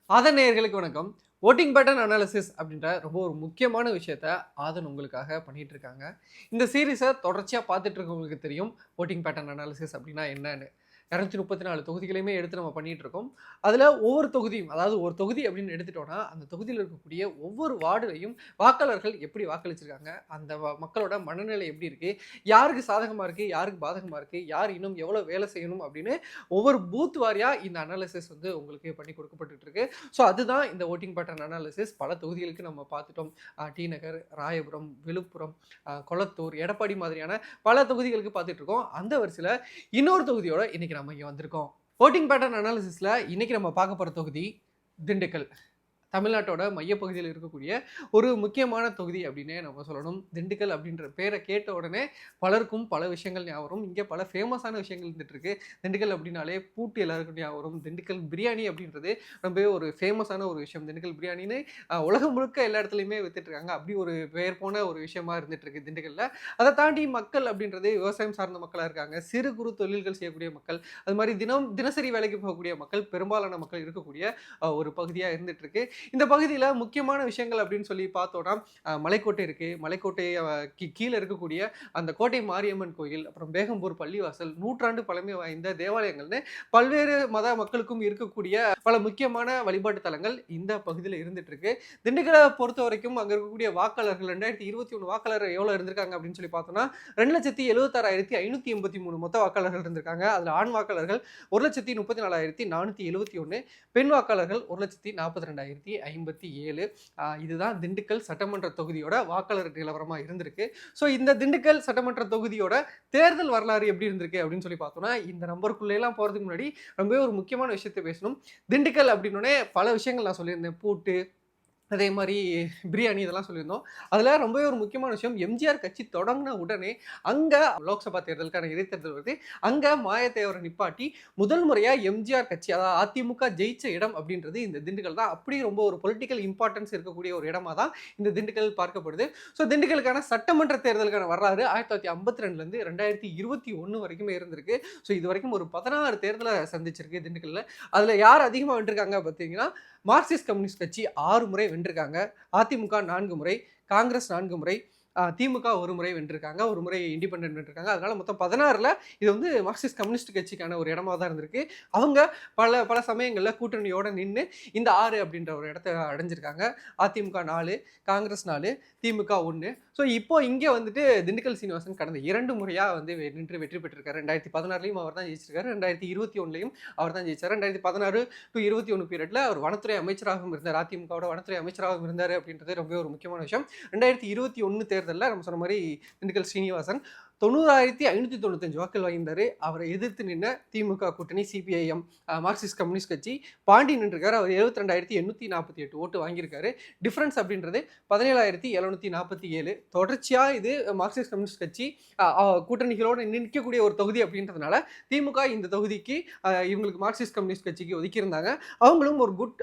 ஆதன் நேயர்களுக்கு வணக்கம். Voting pattern analysis அப்படின்ற ரொம்ப ஒரு முக்கியமான விஷயத்த ஆதன் உங்களுக்காக பண்ணிட்டு இருக்காங்க. இந்த சீரிஸ தொடர்ச்சியா பார்த்துட்டு இருக்கவங்களுக்கு தெரியும். வோட்டிங் பேட்டர்ன் அனாலிசிஸ் அப்படின்னா என்னன்னு. 234 தொகுதிகளையுமே எடுத்து நம்ம பண்ணிட்டு இருக்கோம். அதுல ஒவ்வொரு தொகுதியும், அதாவது ஒரு தொகுதி அப்படின்னு எடுத்துட்டோம்னா, அந்த தொகுதியில இருக்கக்கூடிய ஒவ்வொரு வார்டுலயும் வாக்காளர்கள் எப்படி வாக்களிச்சிருக்காங்க, அந்த மக்களோட மனநிலை எப்படி இருக்கு, யாருக்கு சாதகமா இருக்கு, யாருக்கு பாதகமா இருக்கு, யார் இன்னும் எவ்வளவு வேலை செய்யணும் அப்படின்னு ஒவ்வொரு பூத் வாரியா இந்த அனாலிசிஸ் வந்து உங்களுக்கு பண்ணி கொடுக்கப்பட்டுட்டு இருக்கு. ஸோ அதுதான் இந்த வோட்டிங் பேட்டர்ன் அனாலிசிஸ். பல தொகுதிகளுக்கு நம்ம பார்த்துட்டோம். டி நகர், ராயபுரம், விழுப்புரம், கொளத்தூர், எடப்பாடி மாதிரியான பல தொகுதிகளுக்கு பார்த்துட்டு இருக்கோம். அந்த வரிசையில இன்னொரு தொகுதியோட இன்னைக்கு நம்ம இங்க வந்திருக்கோம். வோட்டிங் பேட்டர்ன் அனாலிசிஸ்ல இன்னைக்கு நம்ம பார்க்க போற தொகுதி திண்டுக்கல். தமிழ்நாட்டோட மையப்பகுதியில் இருக்கக்கூடிய ஒரு முக்கியமான தொகுதி அப்படின்னே நம்ம சொல்லணும். திண்டுக்கல் அப்படின்ற பேரை கேட்ட உடனே பலருக்கும் பல விஷயங்கள் ஞாபகம் வரும். இங்கே பல ஃபேமஸான விஷயங்கள் இருந்துட்டு இருக்கு. திண்டுக்கல் அப்படின்னாலே பூட்டு எல்லாருக்கும் ஞாபகம் வரும். திண்டுக்கல் பிரியாணி அப்படின்றது ரொம்பவே ஒரு ஃபேமஸான ஒரு விஷயம். திண்டுக்கல் பிரியாணின்னு உலகம் முழுக்க எல்லா இடத்துலையுமே வித்துட்டு இருக்காங்க. அப்படி ஒரு பெயர் போன ஒரு விஷயமா இருந்துட்டு இருக்கு திண்டுக்கல்ல. அதை தாண்டி மக்கள் அப்படின்றது விவசாயம் சார்ந்த மக்களாக இருக்காங்க. சிறு குறு தொழில்கள் செய்யக்கூடிய மக்கள், அது மாதிரி தினசரி வேலைக்கு போகக்கூடிய மக்கள், பெரும்பாலான மக்கள் இருக்கக்கூடிய ஒரு பகுதியாக இருந்துட்டு இருக்கு. இந்த பகுதியில் முக்கியமான விஷயங்கள் அப்படின்னு சொல்லி பார்த்தோம்னா மலைக்கோட்டை இருக்கு. மலைக்கோட்டை கீழே இருக்கக்கூடிய அந்த கோட்டை மாரியம்மன் கோயில், அப்புறம் பேகம்பூர் பள்ளிவாசல், நூற்றாண்டு பழமை வாய்ந்த தேவாலயங்கள்னு பல்வேறு மத மக்களுக்கும் இருக்கக்கூடிய பல முக்கியமான வழிபாட்டு தலங்கள் இந்த பகுதியில் இருந்துட்டு இருக்கு. திண்டுக்கலை பொறுத்த வரைக்கும் அங்க இருக்கக்கூடிய வாக்காளர்கள் 2021 வாக்காளர் எவ்வளவு இருந்திருக்காங்க அப்படின்னு சொல்லி பார்த்தோம்னா 2,76,583 மொத்த வாக்காளர்கள் இருந்திருக்காங்க. அதுல ஆண் வாக்காளர்கள் 1,34,471, பெண் வாக்காளர்கள் 1,42,057. இதுதான் திண்டுக்கல் சட்டமன்ற தொகுதியோட வாக்காளர் நிலவரமா இருந்திருக்கு. ஸோ இந்த திண்டுக்கல் சட்டமன்ற தொகுதியோட தேர்தல் வரலாறு எப்படி இருந்திருக்கு அப்படின்னு சொல்லி பார்த்தோம்னா, இந்த நம்பருக்குள்ள எல்லாம் போறதுக்கு முன்னாடி ரொம்பவே ஒரு முக்கியமான விஷயத்தை பேசணும். திண்டுக்கல் அப்படின்னோடனே பல விஷயங்கள் நான் சொல்லியிருந்தேன். பூட்டு, அதே மாதிரி பிரியாணி இதெல்லாம் சொல்லியிருந்தோம். அதில் ரொம்பவே ஒரு முக்கியமான விஷயம், எம்ஜிஆர் கட்சி தொடங்கின உடனே அங்கே லோக்சபா தேர்தலுக்கான இடைத்தேர்தல் வருது. அங்கே மாயத்தேவரை நிப்பாட்டி முதல் முறையாக எம்ஜிஆர் கட்சி, அதாவது அதிமுக ஜெயிச்ச இடம் அப்படின்றது இந்த திண்டுக்கல் தான். அப்படி ரொம்ப ஒரு பொலிட்டிக்கல் இம்பார்ட்டன்ஸ் இருக்கக்கூடிய ஒரு இடமா தான் இந்த திண்டுக்கல் பார்க்கப்படுது. ஸோ திண்டுக்கலுக்கான சட்டமன்ற தேர்தலுக்கான வரலாறு 1952லேருந்து 2021 வரைக்குமே இருந்திருக்கு. ஸோ இது வரைக்கும் ஒரு 16 தேர்தலை சந்திச்சிருக்கு திண்டுக்கல்ல. அதில் யார் அதிகமாக வென்றிருக்காங்க பார்த்தீங்கன்னா, மார்க்சிஸ்ட் கம்யூனிஸ்ட் கட்சி 6 முறை வென்றிருக்காங்க. அதிமுக 4 முறை, காங்கிரஸ் 4 முறை, திமுக 1 முறை வென்றிருக்காங்க. 1 முறை இண்டிபெண்டன்ட் வென்றிருக்காங்க. அதனால மொத்தம் 16ல் இது வந்து மார்க்சிஸ்ட் கம்யூனிஸ்ட் கட்சிக்கான ஒரு இடமா தான் இருந்திருக்கு. அவங்க பல சமயங்களில் கூட்டணியோட நின்று இந்த 6 அப்படின்ற ஒரு இடத்த அடைஞ்சிருக்காங்க. அதிமுக 4, காங்கிரஸ் 4, திமுக 1. ஸோ இப்போ இங்கே வந்துட்டு திண்டுக்கல் சீனிவாசன் கடந்த 2 முறையாக வந்து நின்று வெற்றி பெற்றிருக்காரு. 2016லையும் அவர் தான் ஜெயிச்சிருக்காரு. 2021லையும் அவர் தான் ஜெயிச்சார். 2016 to 21 பீரியட்ல அவர் வனத்துறை அமைச்சராகவும் இருந்தார். அதிமுகவோட வனத்துறை அமைச்சராகவும் இருந்தார் அப்படின்றது ரொம்ப ஒரு முக்கியமான விஷயம். 2021 தேர்தலில் நம்ம சொன்ன மாதிரி திண்டுக்கல் ஸ்ரீனிவாசன் 90,595 வாக்குகள் வாங்கியிருந்தாரு. அவரை எதிர்த்து நின்ற திமுக கூட்டணி சிபிஐஎம், மார்க்சிஸ்ட் கம்யூனிஸ்ட் கட்சி பாண்டி நின்றுருக்காரு. அவர் 72,848 ஓட்டு வாங்கியிருக்காரு. டிஃபரன்ஸ் அப்படின்றது 17,747. தொடர்ச்சியாக இது மார்க்சிஸ்ட் கம்யூனிஸ்ட் கட்சி கூட்டணிகளோடு நிற்கக்கூடிய ஒரு தொகுதி அப்படின்றதுனால திமுக இந்த தொகுதிக்கு இவங்களுக்கு மார்க்சிஸ்ட் கம்யூனிஸ்ட் கட்சிக்கு ஒதுக்கியிருந்தாங்க. அவங்களும் ஒரு குட்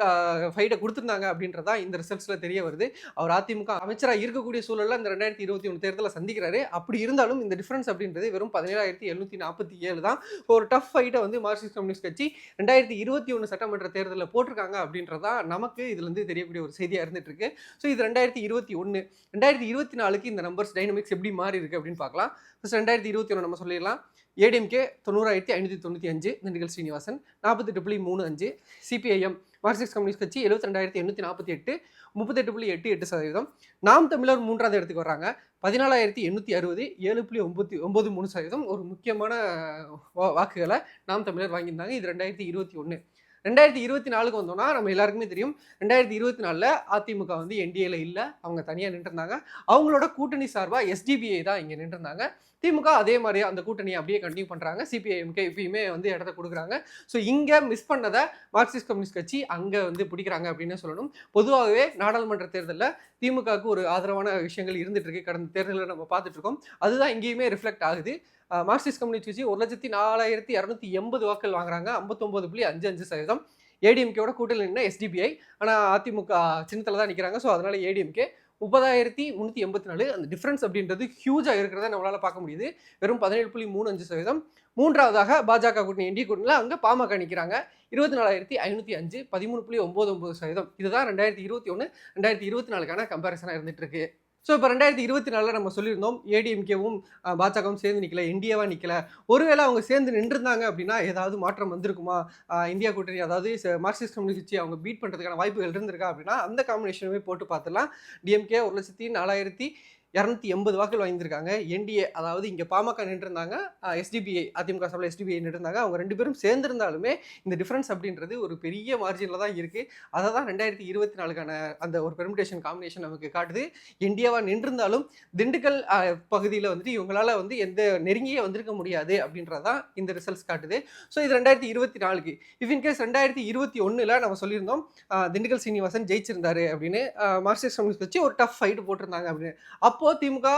ஃபைட்டை கொடுத்துருந்தாங்க அப்படின்றதா இந்த ரிசல்ட்ஸில் தெரிய வருது. அவர் அதிமுக அமைச்சராக இருக்கக்கூடிய சூழலில் இந்த 2021 தேர்தலை சந்திக்கிறாரு. அப்படி இருந்தாலும் இந்த டிஃபரன்ஸ் அப்படின்றது வெறும் 17,747 தான். ஒரு டஃப் ஃபைட்டை வந்து மார்க்சிஸ்ட் கம்யூனிஸ்ட் கட்சி 2021 சட்டமன்ற தேர்தலில் போட்டிருக்காங்க அப்படின்றதா நமக்கு இதுல இருந்து தெரியக்கூடிய ஒரு செய்தியாக இருந்துட்டு இருக்கு. ஸோ இது 2021. 2024க்கு இந்த நம்பர்ஸ் டைனமிக்ஸ் எப்படி மாறி இருக்கு அப்படின்னு பார்க்கலாம். ஃபர்ஸ்ட் 2021 நம்ம சொல்லிடலாம். ADMK 90,595, Dindigul Srinivasan 48.35, CPIM Marxist communist கட்சி 72,848, 38.88%. நாம் தமிழர் 3வது இடத்துக்கு வர்றாங்க. 14,860, 7.93%. ஒரு முக்கியமான வாக்குகளை நாம் தமிழர் வாங்கியிருந்தாங்க. இது 2021. 2024க்கு வந்தோம்னா நம்ம எல்லாருக்குமே தெரியும், 2024ல் அதிமுக வந்து என்டிஏல இல்லை, அவங்க தனியாக நின்றுருந்தாங்க. அவங்களோட கூட்டணி சார்பாக எஸ்டிபிஐ தான் இங்கே நின்றுருந்தாங்க. திமுக அதே மாதிரி அந்த கூட்டணியை அப்படியே கண்டினியூ பண்ணுறாங்க. சிபிஐஎம்கே எப்பயுமே வந்து இடத்த கொடுக்குறாங்க. ஸோ இங்கே மிஸ் பண்ணதை மார்க்சிஸ்ட் கம்யூனிஸ்ட் கட்சி அங்கே வந்து பிடிக்கிறாங்க அப்படின்னு சொல்லணும். பொதுவாகவே நாடாளுமன்ற தேர்தலில் திமுகவுக்கு ஒரு ஆதரவான விஷயங்கள் இருந்துட்டு இருக்கு. கடந்த தேர்தலில் நம்ம பார்த்துட்டு இருக்கோம். அதுதான் இங்கேயுமே ரிஃப்ளெக்ட் ஆகுது. மார்க்சிஸ்ட் கம்யூனிஸ்ட் கட்சி 1,04,280 வாக்குகள் வாங்குறாங்க. 59.55%. ஏடிஎம்கேவோட கூட்டணியில் நின்று எஸ்டிபிஐ, ஆனால் அதிமுக சின்னத்தில் தான் நிற்கிறாங்க. ஸோ அதனால ஏடிஎம்கே 30,384. அந்த டிஃபரன்ஸ் அப்படின்றது ஹியூஜா இருக்கிறத நம்மளால பார்க்க முடியுது. வெறும் 17.35%. மூன்றாவதாக பாஜக கூட்டணி என்டிஏ கூட்டணியில் அங்கே பாமக நிற்கிறாங்க. 24,505, 13.99%. இதுதான் 2021 2024க்கான கம்பேரிசனாக இருந்துட்டு இருக்கு. ஸோ இப்போ 2024 நம்ம சொல்லியிருந்தோம் ஏடிஎம்கேவும் பாஜகவும் சேர்ந்து நிற்கல, என்டிஏவா நிற்கல. ஒருவேளை அவங்க சேர்ந்து நின்றுருந்தாங்க அப்படின்னா ஏதாவது மாற்றம் வந்திருக்குமா? இந்தியா கூட்டணி அதாவது மார்க்சிஸ்ட் கம்யூனிஸ்ட் கட்சி அவங்க பீட் பண்ணுறதுக்கான வாய்ப்புகள் இருந்திருக்கா அப்படின்னா அந்த காம்பினேஷனுமே போட்டு பார்த்துலாம். டிஎம்கே 1,04,280 வாக்குகள் வாங்கியிருக்காங்க. என்டிஏ அதாவது இங்கே பாமக நின்றுருந்தாங்க, எஸ்டிபிஐ அதிமுக சார்பில் எஸ்டிபிஐ நின்றுருந்தாங்க. அவங்க 2 பேரும் சேர்ந்திருந்தாலுமே இந்த டிஃப்ரென்ஸ் அப்படின்றது ஒரு பெரிய மார்ஜினில் தான் இருக்குது. அதை தான் 2024க்கான அந்த ஒரு பெர்மிடேஷன் காம்பினேஷன் நமக்கு காட்டுது. என்டிஏவாக நின்றிருந்தாலும் திண்டுக்கல் பகுதியில் வந்துட்டு இவங்களால் வந்து எந்த நெருங்கியே வந்திருக்க முடியாது அப்படின்றதான் இந்த ரிசல்ட்ஸ் காட்டுது. ஸோ இது 2024க்கு. இஃப் இன்கேஸ் 2021 நம்ம சொல்லியிருந்தோம் திண்டுக்கல் சீனிவாசன் ஜெயிச்சிருந்தாரு அப்படின்னு, மார்க்சிஸ்ட் கம்யூனிஸ்ட் கட்சி ஒரு டஃப் ஃபைட் போட்டிருந்தாங்க அப்படின்னு. அப்போ திமுக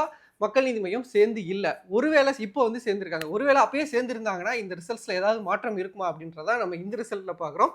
மக்கள் நீதி மையம் சேர்ந்து இல்லை, ஒருவேளை இப்போ வந்து சேர்ந்துருக்காங்க. ஒருவேளை அப்பயே சேர்ந்துருந்தாங்கன்னா இந்த ரிசல்ட்ஸில் ஏதாவது மாற்றம் இருக்குமா அப்படின்றத நம்ம இந்த ரிசல்ட்டில் பார்க்குறோம்.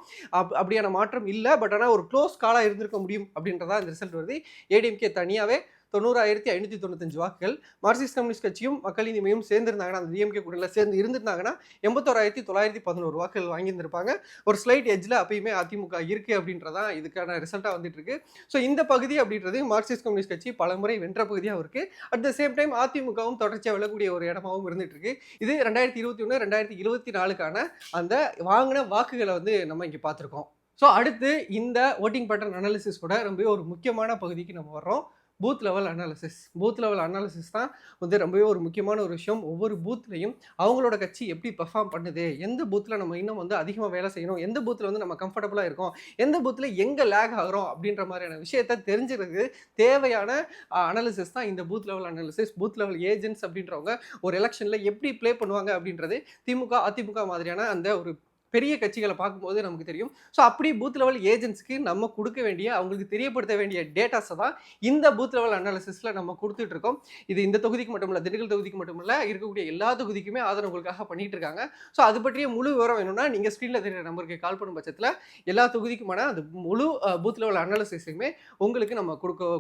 அப்படியான மாற்றம் இல்லை, பட் ஆனால் ஒரு க்ளோஸ் காலாக இருந்திருக்க முடியும் அப்படின்றதான் இந்த ரிசல்ட் வருது. ஏடிஎம்கே தனியாகவே 90,595 வாக்குகள், மார்க்சிஸ்ட் கம்யூனிஸ்ட் கட்சியும் மக்கள் நீதி மையம் சேர்ந்திருந்தாங்கன்னா அந்த டிஎம்கே கூட்டணியில் சேர்ந்து இருந்திருந்தாங்கன்னா 81,911 வாக்குகள் வாங்கியிருந்திருப்பாங்க. ஒரு ஸ்லைட் எட்ஜில் அப்பயுமே அதிமுக இருக்குது அப்படின்றதான் இதுக்கான ரிசல்ட்டாக வந்துட்டு இருக்கு. ஸோ இந்த பகுதி அப்படின்றது மார்க்சிஸ்ட் கம்யூனிஸ்ட் கட்சி பலமுறை வென்ற பகுதியாகவும் இருக்குது. அட் த சேம் டைம் அதிமுகவும் தொடர்ச்சியாக வெல்லக்கூடிய ஒரு இடமாகவும் இருந்துட்டு இருக்கு. இது 2021 2024க்கான அந்த வாங்கின வாக்குகளை வந்து நம்ம இங்கே பார்த்துருக்கோம். ஸோ அடுத்து இந்த ஓட்டிங் பேட்டர்ன் அனாலிசிஸோட ரொம்ப ஒரு முக்கியமான பகுதிக்கு நம்ம வர்றோம். Booth level analysis. Booth level analysis தான் வந்து ரொம்பவே ஒரு முக்கியமான ஒரு விஷயம். ஒவ்வொரு பூத்லையும் அவங்களோட கட்சி எப்படி பெர்ஃபார்ம் பண்ணுது, எந்த பூத்தில் நம்ம இன்னும் வந்து அதிகமாக வேலை செய்யணும், எந்த பூத்தில் வந்து நம்ம கம்ஃபர்டபுளாக இருக்கோம், எந்த பூத்தில் எங்கே லேக் ஆகிறோம் அப்படின்ற மாதிரியான விஷயத்த தெரிஞ்சுக்கிறதுக்கு தேவையான அனாலிசிஸ் தான் இந்த booth level analysis. Booth level agents அப்படின்றவங்க ஒரு எலெக்ஷனில் எப்படி ப்ளே பண்ணுவாங்க அப்படின்றது திமுக அதிமுக மாதிரியான அந்த ஒரு பெரிய கட்சிகளை பார்க்கும்போது நமக்கு தெரியும். ஸோ அப்படி பூத் லெவல் ஏஜென்ட்ஸ்க்கு நம்ம கொடுக்க வேண்டிய அவங்களுக்கு தெரியப்படுத்த வேண்டிய டேட்டாஸை தான் இந்த பூத் லெவல் அனாலிசிஸில் நம்ம கொடுத்துட்டு இருக்கோம். இது இந்த தொகுதிக்கு மட்டும் இல்லை, திண்டுக்கல் தொகுதிக்கு மட்டும் இல்லை, இருக்கக்கூடிய எல்லா தொகுதிக்குமே ஆதரவு உங்களுக்காக பண்ணிட்டு இருக்காங்க. ஸோ அது பற்றிய முழு விவரம் வேணும்னா நீங்கள் ஸ்க்ரீனில் தெரிகிற நம்பருக்கு கால் பண்ணும் பட்சத்தில் எல்லா தொகுதிக்குமான அந்த முழு பூத் லெவல் அனாலிசிஸையுமே உங்களுக்கு நம்ம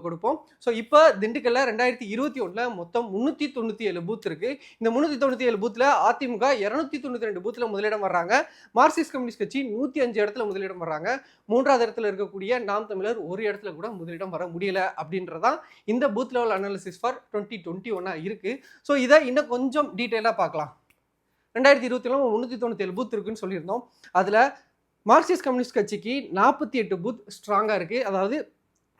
கொடுப்போம். ஸோ இப்போ திண்டுக்கல்ல 2021 மொத்தம் 397 பூத் இருக்குது. இந்த 397 பூத்தில் அதிமுக 292 பூத்தில் முதலிடம் வர்றாங்க. மார்க்சிஸ்ட் கம்யூனிஸ்ட் கட்சி 105 இடத்துல முதலிடம் வர்றாங்க. 3வது இடத்துல இருக்கக்கூடிய நாம் தமிழர் ஒரு இடத்துல கூட முதலிடம் வர முடியல அப்படின்றதான் இந்த பூத் லெவல் அனாலிசிஸ் ஃபார் 2021 இருக்கு. ஸோ இதை இன்னும் கொஞ்சம் டீட்டெயிலாக பார்க்கலாம். 2021 397 பூத் இருக்குன்னு சொல்லியிருந்தோம். அதில் மார்க்சிஸ்ட் கம்யூனிஸ்ட் கட்சிக்கு 48 பூத் ஸ்ட்ராங்காக இருக்குது. அதாவது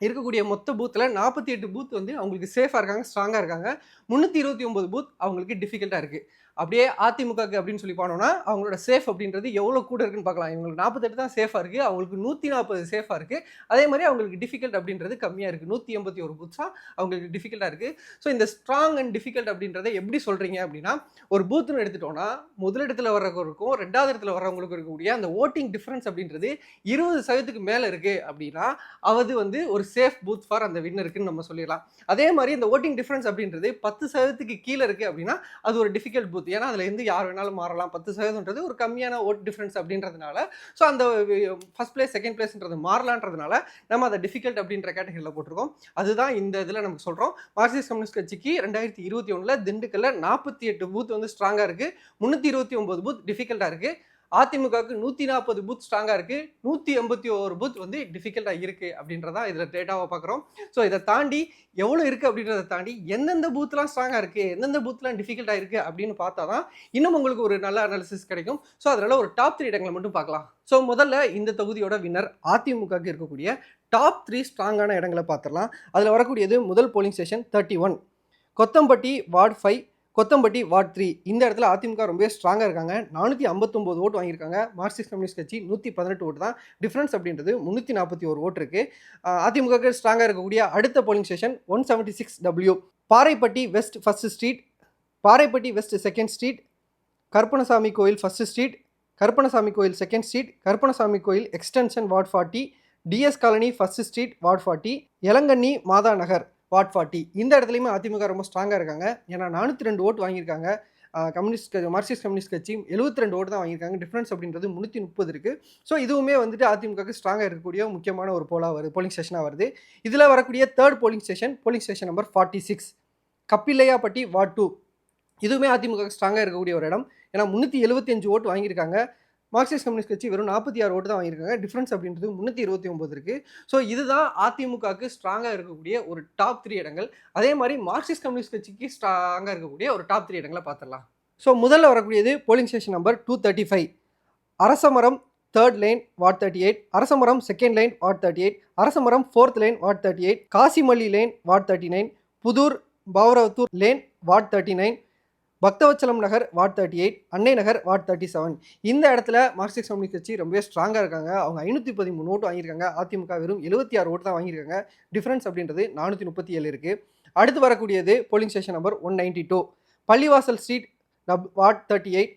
இருக்கக்கூடிய மொத்த பூத்தில் 48 பூத் வந்து அவங்களுக்கு சேஃபாக இருக்காங்க, ஸ்ட்ராங்காக இருக்காங்க. 329 பூத் அவங்களுக்கு டிஃபிகல்ட்டாக இருக்குது. அப்படியே அதிமுகக்கு அப்படின்னு சொல்லி போனோம்னா அவங்களோட சேஃப் அப்படின்றது எவ்வளோ கூட இருக்குன்னு பார்க்கலாம். இவங்களுக்கு 48 தான் சேஃபாக இருக்குது, அவங்களுக்கு 140 சேஃபாக இருக்குது. அதே மாதிரி அவங்களுக்கு டிஃபிகல்ட் அப்படின்றது கம்மியாக இருக்குது. 181 பூத்ஸாக அவங்களுக்கு டிஃபிகல்ட்டாக இருக்குது. ஸோ இந்த ஸ்ட்ராங் அண்ட் டிஃபிகல்ட் அப்படின்றத எப்படி சொல்கிறீங்க அப்படின்னா, ஒரு பூத்துன்னு எடுத்துட்டோம்னா முதலிடத்தில் வர்றவங்களுக்கும் 2வது இடத்துல வர்றவங்களுக்கும் இருக்கக்கூடிய அந்த ஓட்டிங் டிஃப்ரென்ஸ் அப்படின்றது 20% மேலே இருக்குது அப்படின்னா அது வந்து ஒரு சேஃப் பூத் ஃபார் அந்த வின்னருக்குன்னு நம்ம சொல்லிடலாம். அதே மாதிரி இந்த ஓட்டிங் டிஃப்ரென்ஸ் அப்படின்றது 10% கீழே இருக்குது அப்படின்னா அது ஒரு டிஃபிகல்ட் பூத். ஏன்னா அதில் இருந்து யார் வேணாலும் மாறலாம். 10% ஒரு கம்மியான ஓட் டிஃப்ரென்ஸ் அப்படின்றதுனால ஸோ அந்த ஃபர்ஸ்ட் பிளேஸ் செகண்ட் பிளேஸ்ன்றது மாறலான்றதுனால நம்ம அதை டிஃபிகல்ட் அப்படின்ற கேட்டகரியில் போட்டிருக்கோம். அதுதான் இந்த இதில் நமக்கு சொல்கிறோம். மார்க்சிஸ்ட் கம்யூனிஸ்ட் கட்சிக்கு 2021 திண்டுக்கல்ல 48 பூத் வந்து ஸ்ட்ராங்காக இருக்குது, 329 பூத் டிஃபிகல்ட்டாக இருக்குது. அதிமுகவுக்கு 140 பூத் ஸ்ட்ராங்காக இருக்குது, 181 பூத் வந்து டிஃபிகல்ட்டாக இருக்குது அப்படின்றதான் இதில் டேட்டாவை பார்க்குறோம். ஸோ இதை தாண்டி எவ்வளோ இருக்குது அப்படின்றத தாண்டி எந்தெந்த பூத்லாம் ஸ்ட்ராங்காக இருக்குது, எந்தெந்த பூத்லாம் டிஃபிகல்ட்டாக இருக்குது அப்படின்னு பார்த்தா தான் இன்னும் உங்களுக்கு ஒரு நல்ல அனாலிசிஸ் கிடைக்கும். ஸோ அதனால் ஒரு டாப் 3 இடங்களை மட்டும் பார்க்கலாம். ஸோ முதல்ல இந்த தொகுதியோட வின்னர் அதிமுகவுக்கு இருக்கக்கூடிய டாப் 3 ஸ்ட்ராங்கான இடங்களை பார்த்துடலாம். அதில் வரக்கூடியது முதல் polling station 31, Kothampatti ward 5, Kothampatti ward 3. இந்த இடத்துல அதிமுக ரொம்ப ஸ்ட்ராங்காக இருக்காங்க. 459 ஓட்டு வாங்கியிருக்காங்க. மார்க்சிஸ்ட் கம்யூனிஸ்ட் கட்சி 118 ஓட்டு தான். டிஃப்ரென்ஸ் அப்படின்றது 341 ஓட்டு இருக்குது. அதிமுக ஸ்ட்ராங்காக இருக்கக்கூடிய அடுத்த polling station 176W, Paraipatti west first street, Paraipatti west second street, Karuppanasamy கோயில் ஃபர்ஸ்ட் ஸ்ட்ரீட், கருப்பணசாமி கோயில் செகண்ட் ஸ்ட்ரீட், கருப்பணசாமி கோயில் extension ward 40, TS colony first street ward 40, Elankanni Matha Nagar ward 40. இந்த இடத்துலையுமே அதிமுக ரொம்ப ஸ்ட்ராங்காக இருக்காங்க. ஏன்னா 402 ஓட்டு வாங்கியிருக்காங்க. மார்க்சிஸ்ட் கம்யூனிஸ்ட் கட்சி 72 ஓட்டு தான் வாங்கியிருக்காங்க. டிஃபரன்ஸ் அப்படின்றது 330 இருக்குது. ஸோ இதுவுமே வந்துட்டு அதிமுகவுக்கு ஸ்ட்ராங்காக இருக்கக்கூடிய முக்கியமான ஒரு போலிங் ஸ்டேஷனாக வருது. இதில் வரக்கூடிய third polling station number 46 Kappillaiyapatti ward 2. இதுவுமே அதிமுக ஸ்ட்ராங்காக இருக்கக்கூடிய ஒரு இடம். ஏன்னா 375 ஓட்டு வாங்கியிருக்காங்க. மார்க்சிஸ்ட் கம்யூனிஸ்ட் கட்சி வெறும் 46 ஓட்டு தான் வாங்கியிருக்காங்க. டிஃபரன்ஸ் அப்படின்றது 329 இருக்குது. ஸோ இதுதான் அதிமுகவுக்கு ஸ்ட்ராங்காக இருக்கக்கூடிய ஒரு டாப் 3 இடங்கள். அதே மாதிரி மார்க்சிஸ்ட் கம்யூனிஸ்ட் கட்சிக்கு ஸ்ட்ராங்காக இருக்கக்கூடிய ஒரு டாப் 3 இடங்களை பார்த்துடலாம். ஸோ முதல்ல வரக்கூடியது polling station number 235 Arasamaram 3rd line ward 38, Arasamaram 2nd line ward 38, Arasamaram 4th line ward 38, Kasimalli line ward 39, Pudur Pavaravathur lane ward 39, Bhakthavatsalam Nagar ward 38, Annai நகர் வார்ட் 37. இந்த இடத்துல மார்க்சிஸ்ட் கம்யூனிஸ்ட் கட்சி ரொம்பவே ஸ்ட்ராங்காக இருக்காங்க. அவங்க 513 ஓட்டு வாங்கியிருக்காங்க. அதிமுக வெறும் 76 ஓட்டு தான் வாங்கியிருக்காங்க. டிஃபரன்ஸ் அப்படின்றது 437 இருக்குது. அடுத்து வரக்கூடியது போலிங் ஸ்டேஷன் நம்பர் 192 பள்ளிவாசல் ஸ்ட்ரீட் வார்ட் 38,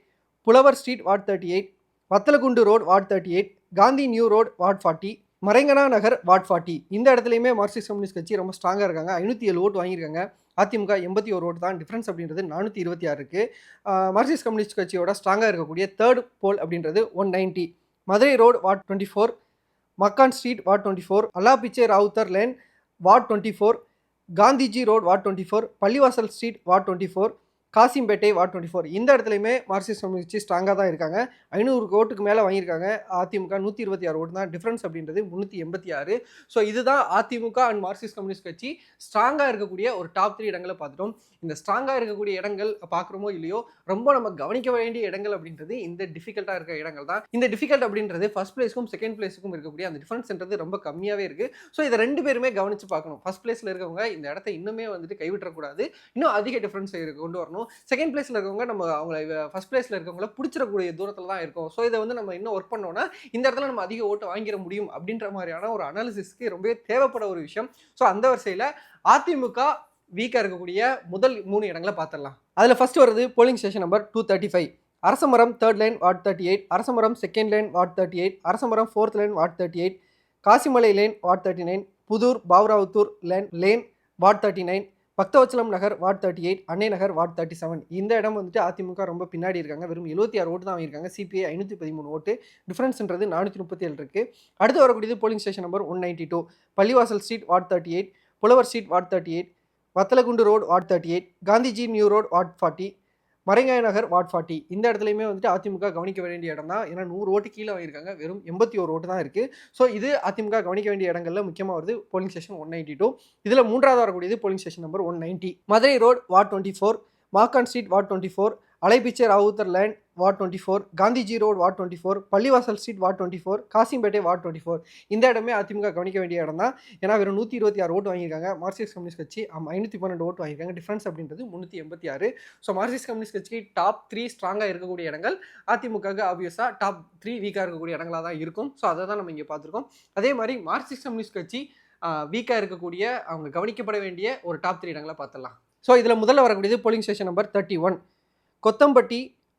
புலவர் street ward 38, Vathalagundu road ward 38, Gandhi new road ward 40, மறைங்கனா நகர் வார்ட் 40. இந்த இடத்துலையுமே மார்க்சிஸ்ட் கம்யூனிஸ்ட் கட்சி ரொம்ப ஸ்ட்ராங்காக இருக்காங்க. 507 ஓட்டு வாங்கியிருக்காங்க. அதிமுக 81 ஓட்டு தான். டிஃபரன்ஸ் அப்படின்றது 426 இருக்குது. மார்க்சிஸ்ட் கம்யூனிஸ்ட் கட்சியோட ஸ்ட்ராங்காக இருக்கக்கூடிய தேர்ட் போல் அப்படின்றது 190 Madurai road ward 24, Makkan street ward 24, Allapichai Rowther lane ward 24, Gandhiji road ward 24, Pallivasal street ward 24, காசிம்பேட்டை ward 24. இந்த இடத்துலையுமே மார்க்சிஸ்ட் கம்யூனிஸ்ட் ஸ்ட்ராங்காக தான் இருக்காங்க. 500 ஓட்டுக்கு மேலே வாங்கியிருக்காங்க. அதிமுக 126 ஓட்டு தான். டிஃபரன்ஸ் அப்படின்றது 386. ஸோ இதுதான் அதிமுக அண்ட் மார்க்சிஸ்ட் கம்யூனிஸ்ட் கட்சி ஸ்ட்ராங்காக இருக்கக்கூடிய ஒரு டாப் 3 இடங்களை பார்த்துட்டோம். இந்த ஸ்ட்ராங்காக இருக்கக்கூடிய இடங்கள் பார்க்குறோமோ இல்லையோ ரொம்ப நம்ம கவனிக்க வேண்டிய இடங்கள் அப்படின்றது இந்த டிஃபிகல்ட்டாக இருக்க இடங்கள் தான். இந்த டிஃபிகல்ட் அப்படின்றது ஃபர்ஸ்ட் பிளேஸுக்கும் செகண்ட் பிளேஸுக்கும் இருக்கக்கூடிய அந்த டிஃபரன்ஸ்ன்றது ரொம்ப கம்மியாகவே இருக்குது. ஸோ இதை 2 பேருமே கவனித்து பார்க்கணும். ஃபர்ஸ்ட் பிளேஸில் இருக்கவங்க இந்த இடத்த இன்னுமே வந்துட்டு கைவிட்டக்கூடாது. இன்னும் அதிக டிஃபரன்ஸ் கொண்டு வரணும். செகண்ட் பிளேஸில் இருக்கவங்க நம்ம அவங்கள ஃபர்ஸ்ட் பிளேஸில் இருக்கவங்கள பிடிச்சிடக்கூடிய தூரத்தில் தான் இருக்கும். ஸோ இதை வந்து நம்ம இன்னும் ஒர்க் பண்ணோம்னா இந்த இடத்துல நம்ம அதிக ஓட்டு வாங்கிட முடியும் அப்படின்ற மாதிரியான ஒரு அனாலிசிஸ்க்கு ரொம்பவே தேவைப்பட ஒரு விஷயம். ஸோ அந்த வரிசையில் அதிமுக வீக்காக இருக்கக்கூடிய முதல் 3 இடங்களை பார்த்துடலாம். அதில் ஃபர்ஸ்ட் வருது polling station number 235 Arasamaram 3rd line ward 38, Arasamaram 2nd line ward 38, Arasamaram 4th line ward 38, Kasimalai line ward 39, Pudur Pavaravathur lane ward 39, Bhakthavatsalam Nagar ward 38, Annai நகர் வார்ட் 37. இந்த இடம் வந்துட்டு அதிமுக ரொம்ப பின்னாடி இருக்காங்க. வெறும் 76 ஓட்டு தான் வாங்கியிருக்காங்க. சிபிஐ 513 ஓட்டு. டிஃபரன்ஸ்ன்றது 437 இருக்குது. அடுத்து வரக்கூடியது போலிங் ஸ்டேஷன் நம்பர் 192 பள்ளிவாசல் ஸ்ட்ரீட் வார்ட் 38, புலவர் street ward 38, Vathalagundu road ward 38, Gandhiji new road ward 40, மறைங்காய நகர் வார்ட் 40. இந்த இடத்துலையுமே வந்துட்டு அதிமுக கவனிக்க வேண்டிய இடம் தான். ஏன்னா 100 ஓட்டு கீழே வாங்கியிருக்காங்க. வெறும் 81 ஓட்டு தான் இருக்குது. ஸோ இது அதிமுக கவனிக்க வேண்டிய இடங்களில் முக்கியமாக வருது போலிங் ஸ்டேஷன் 192. இதில் மூன்றாவது வரக்கூடியது polling station number 190 Madurai road ward 24, Makkan street ward 24, Allapichai Rowther land ward 24, Gandhiji road ward 24, Pallivasal street ward 24, காசிம்பேட்டை ward 24. இந்த இடமே அதிமுக கவனிக்க வேண்டிய இடம் தான். ஏன்னா வெறும் 126 ஓட்டு வாங்கியிருக்காங்க. மார்க்சிஸ்ட் கம்யூனிஸ்ட் கட்சி 512 ஓட்டு வாங்கியிருக்காங்க. டிஃபரன்ஸ் அப்படின்றது 386. ஸோ மார்க்சிஸ்ட் கம்யூனிஸ்ட் கட்சிக்கு டாப் 3 ஸ்ட்ராங்காக இருக்கக்கூடிய இடங்கள், அதிமுகவுக்கு ஆப்வியஸாக டாப் 3 வீக்காக இருக்கக்கூடிய இடங்களாக தான் இருக்கும். ஸோ அதை தான் நம்ம இங்கே பார்த்துருக்கோம். அதே மாதிரி மார்க்சிஸ்ட் கம்யூனிஸ்ட் கட்சி வீக்காக இருக்கக்கூடிய அவங்க கவனிக்கப்பட வேண்டிய ஒரு டாப் 3 இடங்களை பார்த்துடலாம். ஸோ இதில் முதல்ல வரக்கூடியது polling station number 31 Kothampatti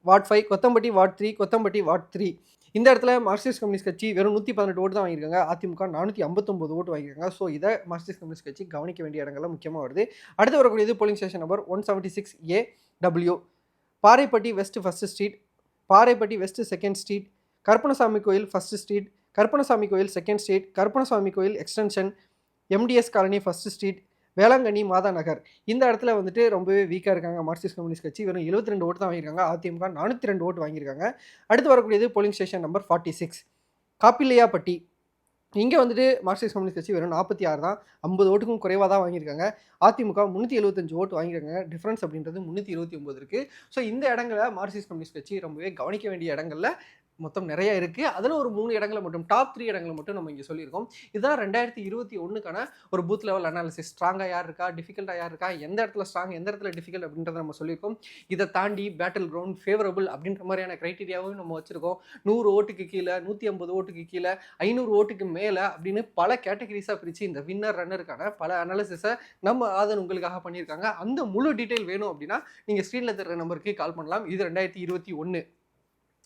ward 5, Kothampatti ward 3, Kothampatti ward 3. இந்த இடத்துல மார்க்சிஸ்ட் கம்யூனிஸ்ட் கட்சி வெறும் 118 ஓட்டு தான் வாங்கியிருக்காங்க. அதிமுக 459 ஓட்டு வாங்கியிருக்காங்க. ஸோ இதை மார்க்சிஸ்ட் கம்யூனிஸ்ட் கட்சி கவனிக்க வேண்டிய இடங்கள்லாம் முக்கியமாக வருது. அடுத்து வரக்கூடியது polling station number 176AW Paraipatti west first street, Paraipatti west second street, Karuppanasamy கோயில் ஃபர்ஸ்ட் ஸ்ட்ரீட், கருப்பணசாமி கோயில் செகண்ட் ஸ்ட்ரீட், கருப்பணசாமி கோயில் extension, MTS colony first street, Velankanni Matha Nagar. இந்த இடத்துல வந்துட்டு ரொம்பவே வீக்காக இருக்காங்க மார்க்சிஸ்ட் கம்யூனிஸ்ட் கட்சி. வெறும் 72 ஓட்டு தான் வாங்கியிருக்காங்க. அதிமுக 402 ஓட்டு வாங்கியிருக்காங்க. அடுத்து வரக்கூடியது போலிங் ஸ்டேஷன் நம்பர் 46 காப்பிள்ளையாப்பட்டி. இங்கே வந்துட்டு மார்க்சிஸ்ட் கம்யூனிஸ்ட் கட்சி வெறும் 46 தான். 50 ஓட்டுக்கும் குறைவாக தான் வாங்கியிருக்காங்க. அதிமுக 375 ஓட்டு வாங்கியிருக்காங்க. டிஃபரன்ஸ் அப்படின்றது 329 இருக்குது. ஸோ இந்த இடங்களை மார்க்சிஸ்ட் கம்யூனிஸ்ட் கட்சி ரொம்பவே கவனிக்க வேண்டிய இடங்களில் மொத்தம் நிறைய இருக்குது. அதில் ஒரு 3 இடங்களை மட்டும் டாப் 3 இடங்களை மட்டும் நம்ம இங்கே சொல்லியிருக்கோம். இதுதான் 2021க்கான ஒரு பூத் லெவல் அனாலிசிஸ். ஸ்ட்ராங்காக யார் இருக்கா, டிஃபிகல்ட்டாக யார் இருக்கா, எந்த இடத்துல ஸ்ட்ராங் எந்த இடத்துல டிஃபிகல்ட் அப்படின்றத நம்ம சொல்லியிருக்கோம். இதை தாண்டி பேட்டில் கிரவுண்ட் ஃபேவரபிள் அப்படின்ற மாதிரியான க்ரைட்டீரியாவும் நம்ம வச்சுருக்கோம். 100 ஓட்டுக்கு கீழே, 150 ஓட்டுக்கு கீழே, 500 ஓட்டுக்கு மேலே அப்படின்னு பல கேட்டகரிஸாக பிரித்து இந்த வின்னர் ரன்னருக்கான பல அனாலிசிஸை நம்ம ஆதன் உங்களுக்காக பண்ணியிருக்காங்க. அந்த முழு டீட்டெயில் வேணும் அப்படின்னா நீங்கள் ஸ்க்ரீனில் தர நம்பருக்கு கால் பண்ணலாம். இது 2021.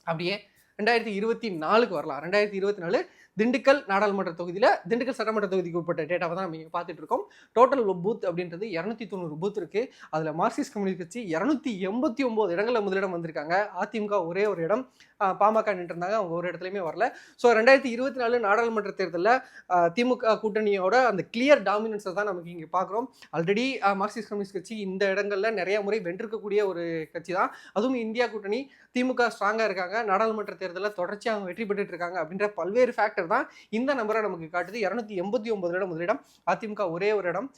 அப்படியே 2024க்கு வரலாம். 2024 திண்டுக்கல் நாடாளுமன்ற தொகுதியில் திண்டுக்கல் சட்டமன்ற தொகுதிக்கு உட்பட்ட டேட்டாவை தான் நம்ம இங்கே பார்த்துட்டு இருக்கோம். டோட்டல் பூத் அப்படின்றது 290 பூத் இருக்கு. அதில் மார்க்சிஸ்ட் கம்யூனிஸ்ட் கட்சி 289 இடங்களில் முதலிடம் வந்திருக்காங்க. அதிமுக ஒரே ஒரு இடம், பாமக நின்றுருந்தாங்க, அவங்க ஒரு இடத்துலையுமே வரல. ஸோ 2024 நாடாளுமன்ற தேர்தலில் திமுக கூட்டணியோட அந்த கிளியர் டாமினன்ஸை தான் நமக்கு இங்கே பார்க்குறோம். ஆல்ரெடி மார்க்சிஸ்ட் கம்யூனிஸ்ட் கட்சி இந்த இடங்களில் நிறைய முறை வென்றிருக்கக்கூடிய ஒரு கட்சி தான். அதுவும் இந்தியா கூட்டணி திமுக ஸ்ட்ராங்காக இருக்காங்க, நாடாளுமன்ற தேர்தலில் தொடர்ச்சியாக அவங்க வெற்றி பெற்றுட்டு இருக்காங்க அப்படின்ற பல்வேறு ஃபேக்டர் தான் இந்த நம்பரை நமக்கு காட்டுது. 289 இடம் முதலிடம், அதிமுக ஒரே ஒரு இடம்,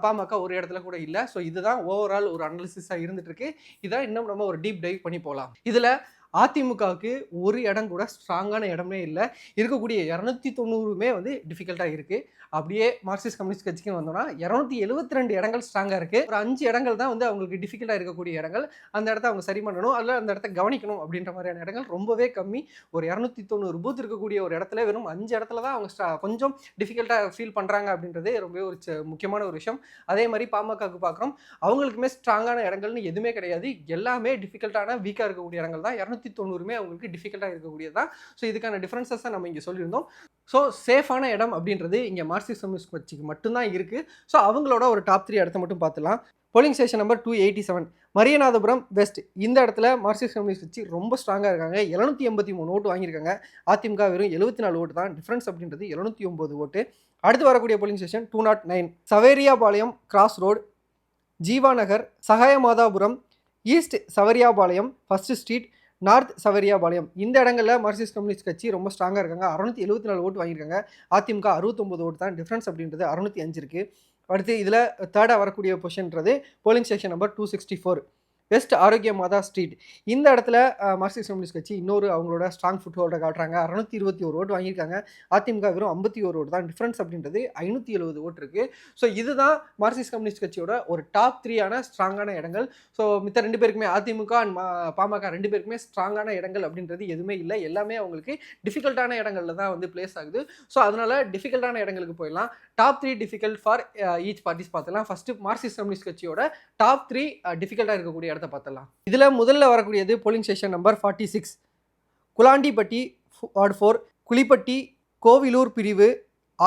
பாமக ஒரு இடத்துல கூட இல்லை. ஸோ இதுதான் ஓவரால் ஒரு அனாலிசிஸாக இருந்துட்டு இருக்கு. இதான் இன்னும் நம்ம ஒரு டீப் டைவ் பண்ணி போகலாம். இதில் அதிமுகவுக்கு ஒரு இடம் கூட ஸ்ட்ராங்கான இடமே இல்லை. இருக்கக்கூடிய 290மே வந்து டிஃபிகல்ட்டாக இருக்குது. அப்படியே மார்க்சிஸ்ட் கம்யூனிஸ்ட் கட்சிக்கு வந்தோம்னா 272 இடங்கள் ஸ்ட்ராங்காக இருக்குது. ஒரு 5 இடங்கள் தான் வந்து அவங்களுக்கு டிஃபிகல்ட்டாக இருக்கக்கூடிய இடங்கள். அந்த இடத்த அவங்க சரி பண்ணணும், அதில் அந்த இடத்த கவனிக்கணும் அப்படின்ற மாதிரியான இடங்கள் ரொம்பவே கம்மி. ஒரு 290 பூத் இருக்கக்கூடிய ஒரு இடத்துல வெறும் 5 இடத்துல தான் அவங்க கொஞ்சம் டிஃபிகல்ட்டாக ஃபீல் பண்ணுறாங்க அப்படின்றது ரொம்பவே ஒரு முக்கியமான ஒரு விஷயம். அதே மாதிரி பாமகவுக்கு பார்க்குறோம், அவங்களுக்குமே ஸ்ட்ராங்கான இடங்கள்னு எதுவுமே கிடையாது. எல்லாமே டிஃபிகல்ட்டான வீக்காக இருக்கக்கூடிய இடங்கள் தான். 290மே அவங்களுக்கு டிஃபிகல்ட்டாக இருக்கக்கூடியது தான். ஸோ இதுக்கான டிஃப்ரென்சஸை நம்ம இங்கே சொல்லியிருந்தோம். ஸோ சேஃபான இடம் அப்படின்றது இங்கே மார்க்சிஸ்ட் கம்யூனிஸ்ட் கட்சிக்கு மட்டும்தான் இருக்குது. ஸோ அவங்களோட ஒரு டாப் 3 இடத்த மட்டும் பார்த்துலாம். Polling station number 287 Mariyanathapuram west. இந்த இடத்துல மார்க்சிஸ்ட் கம்யூனிஸ்ட் கட்சி ரொம்ப ஸ்ட்ராங்காக இருக்காங்க. 783 ஓட்டு வாங்கியிருக்காங்க. அதிமுக வெறும் 74 ஓட்டு தான். டிஃப்ரென்ஸ் அப்படின்றது 709 ஓட்டு. அடுத்து வரக்கூடிய polling station 209 Saveriyapalayam cross road, Jeevanagar, Sahayamathapuram, east Savariyapalayam, first street, north Savariyapalayam. இந்த இடங்களில் மார்க்சிஸ்ட் கம்யூனிஸ்ட் கட்சி ரொம்ப ஸ்ட்ராங்காக இருக்காங்க. 674 ஓட்டு வாங்கியிருக்காங்க. அதிமுக 69 ஓட்டு தான். டிஃப்ரென்ஸ் அப்படின்றது 605 இருக்குது. அடுத்து இதில் தேர்டாக வரக்கூடிய பொசிஷன்றது போலிங் ஸ்டேஷன் நம்பர் 264 வெஸ்ட் ஆரோக்கிய மாதா ஸ்ட்ரீட். இந்த இடத்துல மார்க்சிஸ்ட் கம்யூனிஸ்ட் கட்சி இன்னொரு அவங்களோட ஸ்ட்ராங் ஃபுட் ஹோல்டை காட்டுறாங்க. 621 ஓட்டு வாங்கியிருக்காங்க. அதிமுக வெறும் 51 ஓட்டு தான். டிஃப்ரென்ஸ் அப்படின்றது 570 ஓட்டு இருக்குது. ஸோ இதுதான் மார்க்சிஸ்ட் கம்யூனிஸ்ட் கட்சியோட ஒரு டாப் 3 ஸ்ட்ராங்கான இடங்கள். ஸோ மித்த 2 பேருக்குமே, அதிமுக அண்ட் பாமக 2 பேருக்குமே ஸ்ட்ராங்கான இடங்கள் அப்படின்றது எதுவுமே இல்லை. எல்லாமே அவங்களுக்கு டிஃபிகல்ட்டான இடங்களில் தான் வந்து பிளேஸ் ஆகுது. ஸோ அதனால் டிஃபிகல்ட்டான இடங்களுக்கு போயிடலாம். Top 3 difficult for each parties பார்த்துலாம். ஃபஸ்ட்டு மார்க்சிஸ்ட் கம்யூனிஸ்ட் கட்சியோட டாப் 3 டிஃபிகல்ட்டாக இருக்கக்கூடிய இடத்த பார்த்தலாம். இதில் முதல்ல வரக்கூடியது polling station number 46 Kulandipatti ward 4, Kulipatti, Kovilur பிரிவு,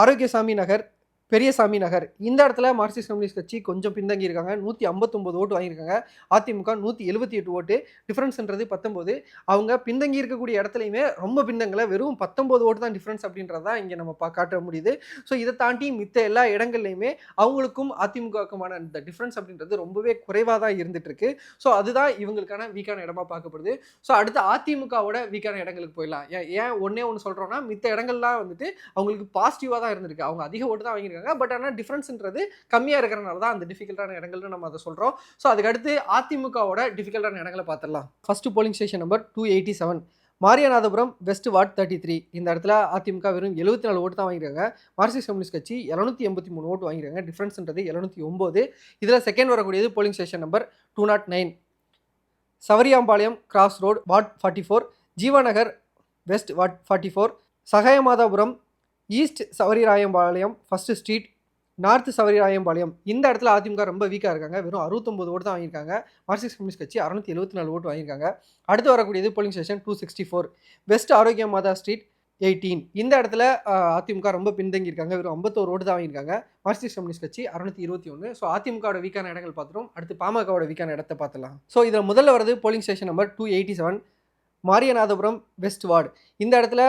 ஆரோக்கியசாமி நகர், பெரியசாமி நகர். இந்த இடத்துல மார்க்சிஸ்ட் கம்யூனிஸ்ட் கட்சி கொஞ்சம் பின்தங்கி இருக்காங்க. 159 ஓட்டு வாங்கியிருக்காங்க. அதிமுக 178 ஓட்டு. டிஃப்ரென்ஸ்ன்றது 19. அவங்க பின்தங்கி இருக்கக்கூடிய இடத்துலையுமே ரொம்ப பின்தங்கல, வெறும் 19 ஓட்டு தான் டிஃப்ரென்ஸ் அப்படின்றது தான் இங்கே நம்ம காட்ட முடியுது. ஸோ இதை தாண்டி மித்த எல்லா இடங்கள்லையுமே அவங்களுக்கும் அதிமுகவுக்குமான இந்த டிஃப்ரென்ஸ் அப்படின்றது ரொம்பவே குறைவாக தான் இருந்துட்டு இருக்கு. ஸோ அதுதான் இவங்களுக்கான வீக்கான இடமா பார்க்கப்படுது. ஸோ அடுத்து அதிமுகவோட வீக்கான இடங்களுக்கு போயிடலாம். ஏன் ஒன்று சொல்கிறோன்னா, மித்த இடங்கள்லாம் வந்துட்டு அவங்களுக்கு பாசிட்டிவாக தான் இருந்திருக்கு. அவங்க அதிக ஓட்டு தான் வாங்கியிருக்காங்க. பட் ஆனால் டிஃப்ரென்ஸ்ன்றது கம்மியாக இருக்கிறனால தான் அந்த டிஃபிகல்ட்டான இடங்கள்னு நம்ம அதை சொல்கிறோம். ஸோ அதுக்கடுத்து அதிமுகவோட டிஃபிகல்ட்டான இடங்களை பார்த்துடலாம். First polling station number 287 Mariyanathapuram west ward 33. இந்த இடத்துல அதிமுக வெறும் 74 ஓட்டு தான் வாங்கியிருக்காங்க. மார்க்சிஸ்ட் கம்யூனிஸ்ட் கட்சி 783 ஓட்டு வாங்கியிருக்காங்க. டிஃப்ரென்ஸ்ன்றது 709. இதில் செகண்ட் வரக்கூடியது polling station number 209 Savariyampalayam cross road ward 44, Jeevanagar west ward 44, Sahayamathapuram, east Savariraayampalayam, first street, north Savariraayampalayam. இந்த இடத்துல அதிமுக ரொம்ப வீக்காக இருக்காங்க. வெறும் 69 ஓட்டு தான் வாங்கியிருக்காங்க. மார்க்சிஸ்ட் கம்யூனிஸ்ட் கட்சி 674 ஓட்டு வாங்கியிருக்காங்க. அடுத்து வரக்கூடியது போலிங் ஸ்டேஷன் 264 வெஸ்ட் ஆரோக்கிய மாதா ஸ்ட்ரீட் 18. இந்த இடத்துல அதிமுக ரொம்ப பின்தங்கி இருக்காங்க. வெறும் 51 ஓட்டு தான் வாங்கியிருக்காங்க. மார்க்சிஸ்ட் கம்யூனிஸ்ட் கட்சி 621. ஸோ அதிமுகவோட வீக்கான இடங்கள் பார்த்துரும். அடுத்து பாமகவோட வீக்கான இடத்தை பார்த்துலாம். ஸோ இதில் முதல்ல வரது polling station number 287 Mariyanathapuram west ward. இந்த இடத்துல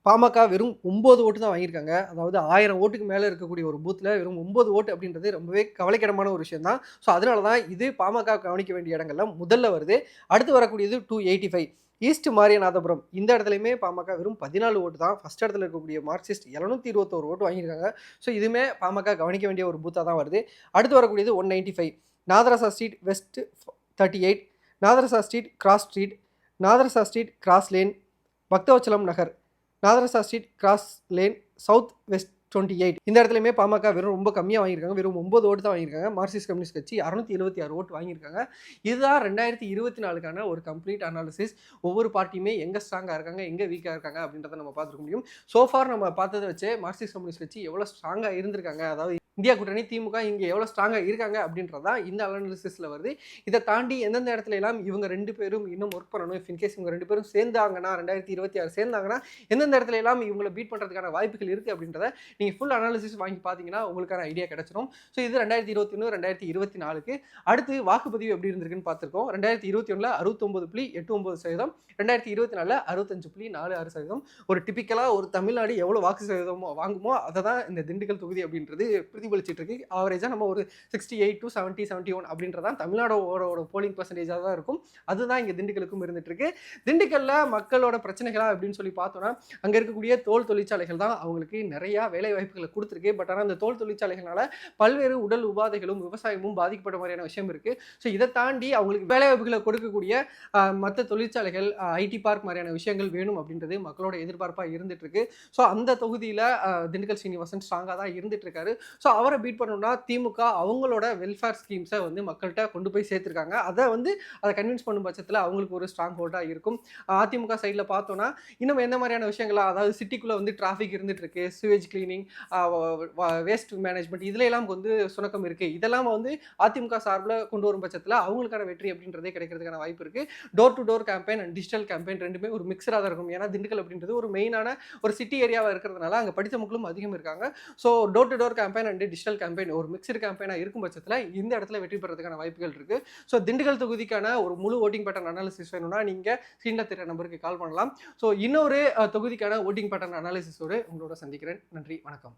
பாமக வெறும் 9 ஓட்டு தான் வாங்கியிருக்காங்க. அதாவது 1000 ஓட்டுக்கு மேலே இருக்கக்கூடிய ஒரு பூத்தில் வெறும் 9 ஓட்டு அப்படின்றது ரொம்பவே கவலைக்கிடமான ஒரு விஷயம் தான். ஸோ அதனால தான் இது பாமக கவனிக்க வேண்டிய இடங்கள்ல முதல்ல வருது. அடுத்து வரக்கூடியது 285 ஈஸ்ட் மாரியநாதபுரம். இந்த இடத்துலையுமே பாமக வெறும் 14 ஓட்டு தான். ஃபர்ஸ்ட் இடத்துல இருக்கக்கூடிய மார்க்சிஸ்ட் 721 ஓட்டு வாங்கியிருக்காங்க. ஸோ இதுவுமே பாமக கவனிக்க வேண்டிய ஒரு பூத்தாக தான் வருது. அடுத்து வரக்கூடியது 195 Natharasa street west 38, Natharasa street cross street, Natharasa street cross lane, Bakthavachalam Nagar, Natharasa street cross lane, south west 28 இந்த இடத்துலயுமே பாமக வெறும் ரொம்ப கம்மியா வாங்கியிருக்காங்க. வெறும் 9 ஓட்டு தான் வாங்கியிருக்காங்க. மார்க்சிஸ்ட் கம்யூனிஸ்ட் கட்சி 676 ஓட்டு வாங்கியிருக்காங்க. இதுதான் 2024க்கான ஒரு கம்ப்ளீட் அனாலிசிஸ். ஒவ்வொரு பார்ட்டியுமே எங்க ஸ்ட்ராங்கா இருக்காங்க, எங்க வீக்கா இருக்காங்க அப்படின்றத நம்ம பார்த்துருக்க முடியும். சோ ஃபார் நம்ம பார்த்தத வச்சே மார்க்சிஸ்ட் கம்யூனிஸ்ட் கட்சி எவ்வளவு ஸ்ட்ராங்கா இருந்திருக்காங்க. அதாவது இந்தியா கூட்டணி திமுக இங்க எவ்வளவு ஸ்ட்ராங்கா இருக்காங்க அப்படின்றது தான் இந்த அனாலிசிஸ்ல வருது. இதை தாண்டி எந்தெந்த இடத்துல எல்லாம் இவங்க 2 பேரும் இன்னும் ஒர்க் பண்ணணும். இஃப் இன்கேஸ் இவங்க 2 பேரும் சேர்ந்தாங்கன்னா 2026 சேர்ந்தாங்கன்னா எந்தெந்த இடத்துல எல்லாம் இவங்களை பீட் பண்றதுக்கான வாய்ப்புகள் இருக்கு அப்படின்றத நீங்க ஃபுல் அனாலிசிஸ் வாங்கி பார்த்தீங்கன்னா உங்களுக்கான ஐடியா கிடைச்சிரும். ஸோ இது 2021 2024க்கு அடுத்து வாக்குப்பதிவு எப்படி இருந்திருக்குன்னு பார்த்துருக்கோம். 2021ல 69.89%, 2024ல 65.46%. ஒரு டிபிக்கலா ஒரு தமிழ்நாடு எவ்வளவு வாக்கு சதவீதம் வாங்குமோ அதை தான் இந்த திண்டுக்கல் தொகுதி அப்படின்றது பிரதிபலிச்சிட்டு இருக்கு. ஆவரேஜா நம்ம ஒரு 68 to 70, 71 அப்படின்றதான் தமிழ்நாடோட போலிங் பர்சன்டேஜா தான் இருக்கும். அதுதான் இங்க திண்டுக்கலுக்கும் இருந்துட்டு இருக்கு. திண்டுக்கல்ல மக்களோட பிரச்சனைகளா அப்படின்னு சொல்லி பார்த்தோம்னா அங்க இருக்கக்கூடிய தோல் தொழிற்சாலைகள் தான் அவங்களுக்கு நிறைய வேலை வாய்ப்புகளை கொடுத்துருக்கு. பட் ஆனால் அந்த தோல் தொழிற்சாலைகளால பல்வேறு உடல் உபாதைகளும் விவசாயமும் பாதிக்கப்பட்ட மாதிரியான விஷயம் இருக்கு. ஸோ இதை தாண்டி அவங்களுக்கு வேலை வாய்ப்புகளை கொடுக்கக்கூடிய மற்ற தொழிற்சாலைகள், ஐடி பார்க் மாதிரியான விஷயங்கள் வேணும் அப்படின்றது மக்களோட எதிர்பார்ப்பா இருந்துட்டு இருக்கு. ஸோ அந்த தொகுதியில திண்டுக்கல் சீனிவாசன் ஸ்ட்ராங்கா தான் இருந்துட்டு இருக்காரு. ஸோ அவரை பீட் பண்ணணும்னா திமுக அவங்களோட வெல்ஃபேர் ஸ்கீம்ஸை வந்து மக்கள்கிட்ட கொண்டு போய் சேர்த்துருக்காங்க. அதை கன்வின்ஸ் பண்ணும் பட்சத்தில் அவங்களுக்கு ஒரு ஸ்ட்ராங் ஹோல்டாக இருக்கும். அதிமுக சைடில் பார்த்தோன்னா இன்னும் எந்த மாதிரியான விஷயங்களா, அதாவது சிட்டிக்குள்ளே வந்து டிராஃபிக் இருந்துட்டு இருக்கு, சுவேஜ் கிளீனிங், வேஸ்ட் மேனேஜ்மெண்ட், இதுல எல்லாம் வந்து சுணக்கம் இருக்கு. இதெல்லாம் வந்து அதிமுக சார்பில் கொண்டு வரும் பட்சத்தில் அவங்களுக்கான வெற்றி அப்படின்றதே கிடைக்கிறதுக்கான வாய்ப்பு இருக்கு. Door to door campaign and digital campaign ரெண்டுமே ஒரு மிக்சராக தான் இருக்கும். ஏன்னா திண்டுக்கல் அப்படின்றது ஒரு மெயினான ஒரு சிட்டி ஏரியாவாக இருக்கிறதுனால அங்கே படித்த மக்களும் அதிகம் இருக்காங்க. So door to door campaign and digital campaign ஒரு மிக்சடு கேம்பெயினாக இருக்கும் பட்சத்தில் இந்த இடத்துல வெற்றி பெறதுக்கான வாய்ப்புகள் இருக்கு. ஸோ திண்டுக்கல் தொகுதிக்கான ஒரு முழு ஓட்டிங் பேட்டர்ன் அனாலிசிஸ் வேணும்னா நீங்க ஸ்க்ரீன்ல தெரிய நம்பருக்கு கால் பண்ணலாம். ஸோ இன்னொரு தொகுதிக்கான ஓட்டிங் பேட்டர்ன் அனாலிசிஸோடு உங்களோட சந்திக்கிறேன். நன்றி, வணக்கம்.